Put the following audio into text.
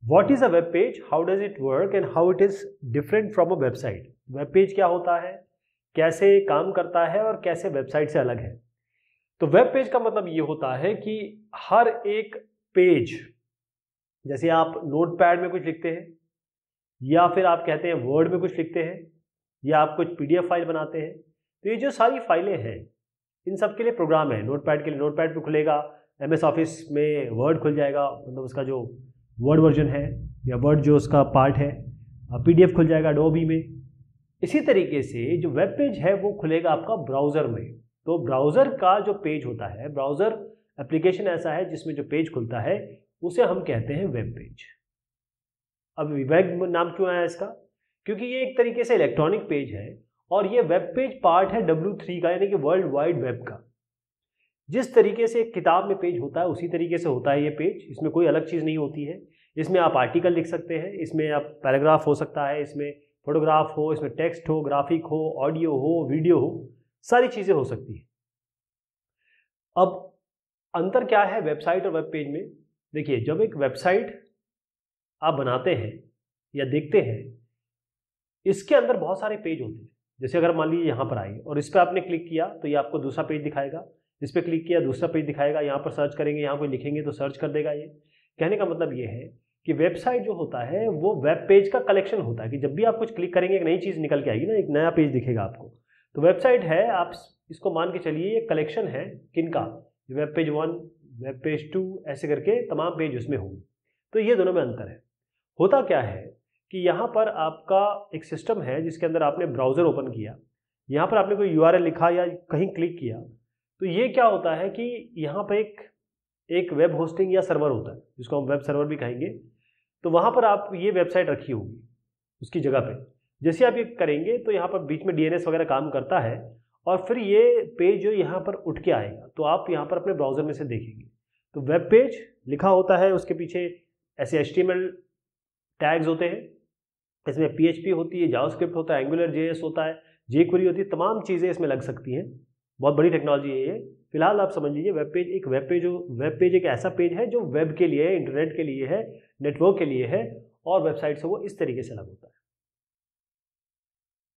What is a web page, how does it work and how it is different from a website. Web page क्या होता है, कैसे काम करता है और कैसे वेबसाइट से अलग है। तो वेब पेज का मतलब ये होता है कि हर एक पेज, जैसे आप नोटपैड में कुछ लिखते हैं या फिर आप कहते हैं वर्ड में कुछ लिखते हैं या आप कुछ पीडीएफ फाइल बनाते हैं, तो ये जो सारी फाइलें हैं इन सब के लिए प्रोग्राम है। नोटपैड के लिए नोटपैड पे खुलेगा, एमएस ऑफिस में वर्ड खुल जाएगा, मतलब उसका जो वर्ड वर्जन है या वर्ड जो उसका पार्ट है, पीडीएफ खुल जाएगा एडोबी में। इसी तरीके से जो वेब पेज है वो खुलेगा आपका ब्राउज़र में। तो ब्राउज़र का जो पेज होता है, ब्राउज़र एप्लीकेशन ऐसा है जिसमें जो पेज खुलता है उसे हम कहते हैं वेब पेज। अब वेब नाम क्यों आया इसका, क्योंकि ये एक तरीके से इलेक्ट्रॉनिक पेज है और ये वेब पेज पार्ट है W3 का, यानी कि वर्ल्ड वाइड वेब का। जिस तरीके से एक किताब में पेज होता है उसी तरीके से होता है ये पेज, इसमें कोई अलग चीज़ नहीं होती है। इसमें आप आर्टिकल लिख सकते हैं, इसमें आप पैराग्राफ हो सकता है, इसमें फोटोग्राफ हो, इसमें टेक्स्ट हो, ग्राफिक हो, ऑडियो हो, वीडियो हो, सारी चीज़ें हो सकती है। अब अंतर क्या है वेबसाइट और वेब पेज में। देखिए, जब एक वेबसाइट आप बनाते हैं या देखते हैं, इसके अंदर बहुत सारे पेज होते हैं। जैसे अगर मान लीजिए यहाँ पर आए और इस पर आपने क्लिक किया तो ये आपको दूसरा पेज दिखाएगा, इस पर क्लिक किया दूसरा पेज दिखाएगा, यहाँ पर सर्च करेंगे, यहाँ कोई लिखेंगे तो सर्च कर देगा। ये कहने का मतलब ये है कि वेबसाइट जो होता है वो वेब पेज का कलेक्शन होता है, कि जब भी आप कुछ क्लिक करेंगे एक नई चीज़ निकल के आएगी ना, एक नया पेज दिखेगा आपको। तो वेबसाइट है, आप इसको मान के चलिए ये कलेक्शन है किनका, वेब पेज 1, वेब पेज 2, ऐसे करके तमाम पेज उसमें होंगे। तो ये दोनों में अंतर है। होता क्या है कि यहाँ पर आपका एक सिस्टम है जिसके अंदर आपने ब्राउज़र ओपन किया, यहाँ पर आपने कोई यूआरएल लिखा या कहीं क्लिक किया, तो ये क्या होता है कि यहाँ पर एक वेब होस्टिंग या सर्वर होता है जिसको हम वेब सर्वर भी कहेंगे। तो वहाँ पर आप ये वेबसाइट रखी होगी उसकी जगह पे, जैसे आप ये करेंगे तो यहाँ पर बीच में डीएनएस वगैरह काम करता है और फिर ये पेज जो यहाँ पर उठ के आएगा तो आप यहाँ पर अपने ब्राउज़र में से देखेंगे। तो वेब पेज लिखा होता है, उसके पीछे ऐसे HTML टैग्स होते हैं, इसमें PHP होती है, जावास्क्रिप्ट होता है, एंगुलर JS होता है, jQuery होती है, तमाम चीज़ें इसमें लग सकती हैं। बहुत बड़ी टेक्नोलॉजी है ये। फिलहाल आप समझ लीजिए वेब पेज एक ऐसा पेज है जो वेब के लिए है, इंटरनेट के लिए है, नेटवर्क के लिए है और वेबसाइट से वो इस तरीके से अलग होता है।